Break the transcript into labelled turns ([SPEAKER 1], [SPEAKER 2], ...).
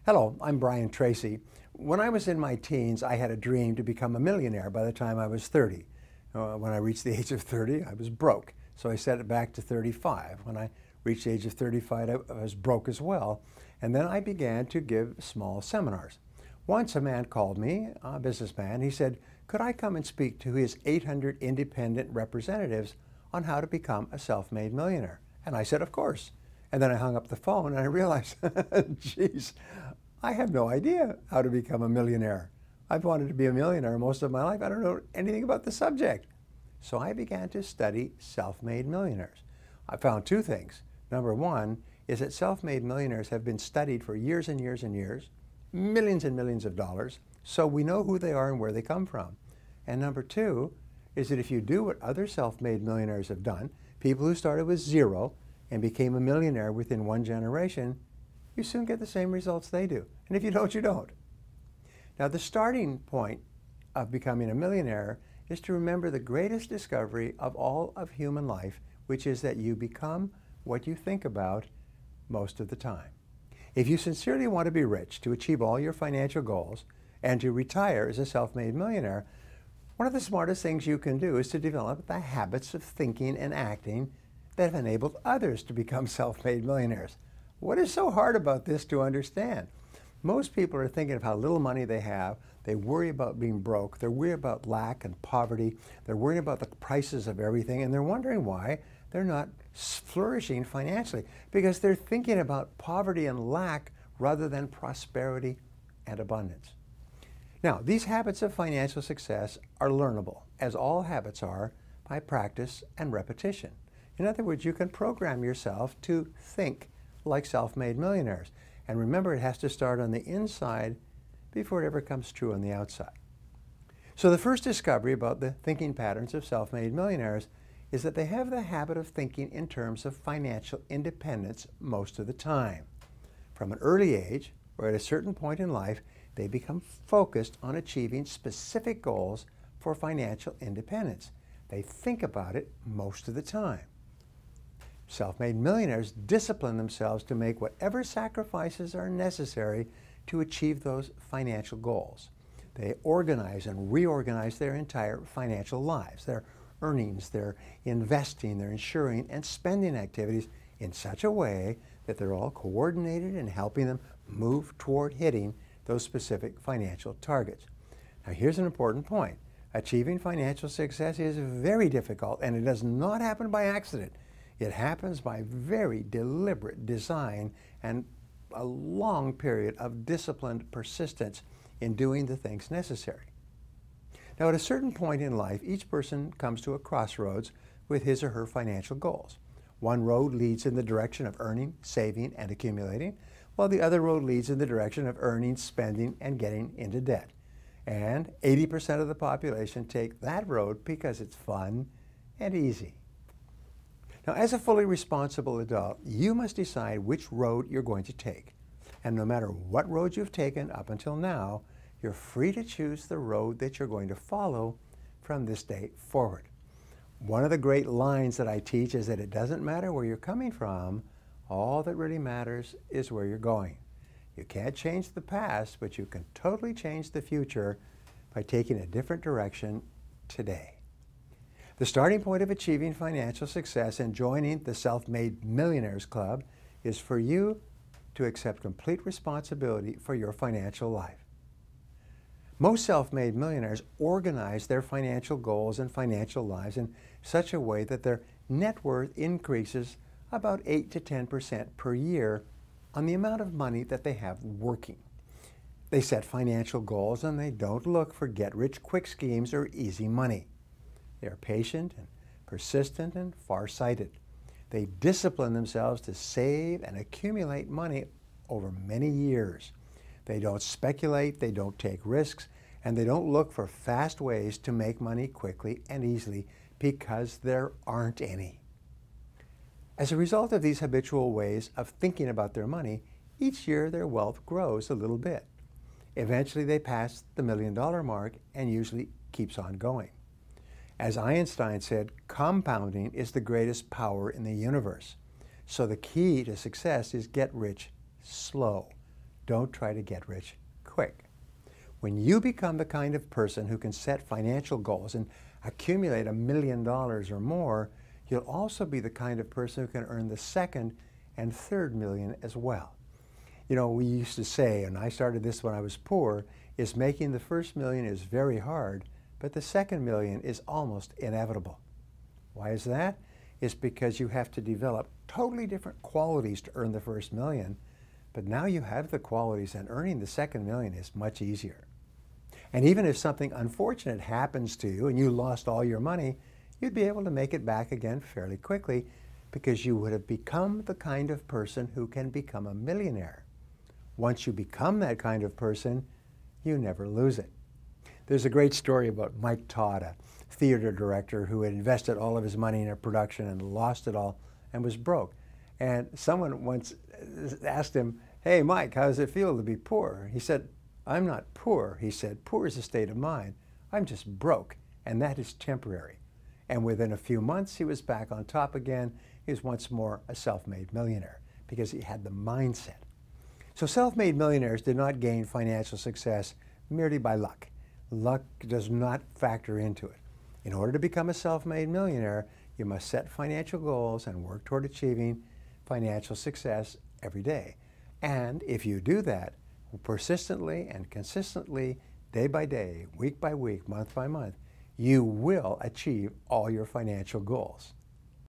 [SPEAKER 1] Hello, I'm Brian Tracy. When I was in my teens, I had a dream to become a millionaire by the time I was 30. When I reached the age of 30, I was broke, so I set it back to 35. When I reached the age of 35, I was broke as well, and then I began to give small seminars. Once a man called me, a businessman. He said, could I come and speak to his 800 independent representatives on how to become a self-made millionaire? And I said, of course. And then I hung up the phone and I realized, geez, I have no idea how to become a millionaire. I've wanted to be a millionaire most of my life. I don't know anything about the subject. So I began to study self-made millionaires. I found two things. Number one is that self-made millionaires have been studied for years and years and years, millions and millions of dollars, so we know who they are and where they come from. And number two is that if you do what other self-made millionaires have done, people who started with zero and became a millionaire within one generation, you soon get the same results they do. And if you don't, you don't. Now, the starting point of becoming a millionaire is to remember the greatest discovery of all of human life, which is that you become what you think about most of the time. If you sincerely want to be rich, to achieve all your financial goals, and to retire as a self-made millionaire, one of the smartest things you can do is to develop the habits of thinking and acting that have enabled others to become self-made millionaires. What is so hard about this to understand? Most people are thinking of how little money they have. They worry about being broke. They're worried about lack and poverty. They're worried about the prices of everything, and they're wondering why they're not flourishing financially, because they're thinking about poverty and lack rather than prosperity and abundance. Now, these habits of financial success are learnable, as all habits are, by practice and repetition. In other words, you can program yourself to think like self-made millionaires. And remember, it has to start on the inside before it ever comes true on the outside. So the first discovery about the thinking patterns of self-made millionaires is that they have the habit of thinking in terms of financial independence most of the time. From an early age, or at a certain point in life, they become focused on achieving specific goals for financial independence. They think about it most of the time. Self-made millionaires discipline themselves to make whatever sacrifices are necessary to achieve those financial goals. They organize and reorganize their entire financial lives, their earnings, their investing, their insuring and spending activities in such a way that they're all coordinated and helping them move toward hitting those specific financial targets. Now, here's an important point. Achieving financial success is very difficult, and it does not happen by accident. It happens by very deliberate design and a long period of disciplined persistence in doing the things necessary. Now, at a certain point in life, each person comes to a crossroads with his or her financial goals. One road leads in the direction of earning, saving, and accumulating, while the other road leads in the direction of earning, spending, and getting into debt. And 80% of the population take that road because it's fun and easy. Now, as a fully responsible adult, you must decide which road you're going to take. And no matter what road you've taken up until now, you're free to choose the road that you're going to follow from this day forward. One of the great lines that I teach is that it doesn't matter where you're coming from, all that really matters is where you're going. You can't change the past, but you can totally change the future by taking a different direction today. The starting point of achieving financial success and joining the Self-Made Millionaires Club is for you to accept complete responsibility for your financial life. Most self-made millionaires organize their financial goals and financial lives in such a way that their net worth increases about 8 to 10% per year on the amount of money that they have working. They set financial goals and they don't look for get-rich-quick schemes or easy money. They are patient and persistent and far-sighted. They discipline themselves to save and accumulate money over many years. They don't speculate, they don't take risks, and they don't look for fast ways to make money quickly and easily because there aren't any. As a result of these habitual ways of thinking about their money, each year their wealth grows a little bit. Eventually they pass the $1 million mark and usually keeps on going. As Einstein said, compounding is the greatest power in the universe. So the key to success is get rich slow. Don't try to get rich quick. When you become the kind of person who can set financial goals and accumulate $1 million or more, you'll also be the kind of person who can earn the second and third million as well. You know, we used to say, and I started this when I was poor, is making the first million is very hard, but the second million is almost inevitable. Why is that? It's because you have to develop totally different qualities to earn the first million, but now you have the qualities and earning the second million is much easier. And even if something unfortunate happens to you and you lost all your money, you'd be able to make it back again fairly quickly because you would have become the kind of person who can become a millionaire. Once you become that kind of person, you never lose it. There's a great story about Mike Todd, a theater director who had invested all of his money in a production and lost it all and was broke. And someone once asked him, "Hey, Mike, how does it feel to be poor?" He said, "I'm not poor." He said, "Poor is a state of mind. I'm just broke, and that is temporary." And within a few months, he was back on top again. He was once more a self-made millionaire because he had the mindset. So self-made millionaires did not gain financial success merely by luck. Luck does not factor into it. In order to become a self-made millionaire, you must set financial goals and work toward achieving financial success every day. And if you do that persistently and consistently, day by day, week by week, month by month, you will achieve all your financial goals.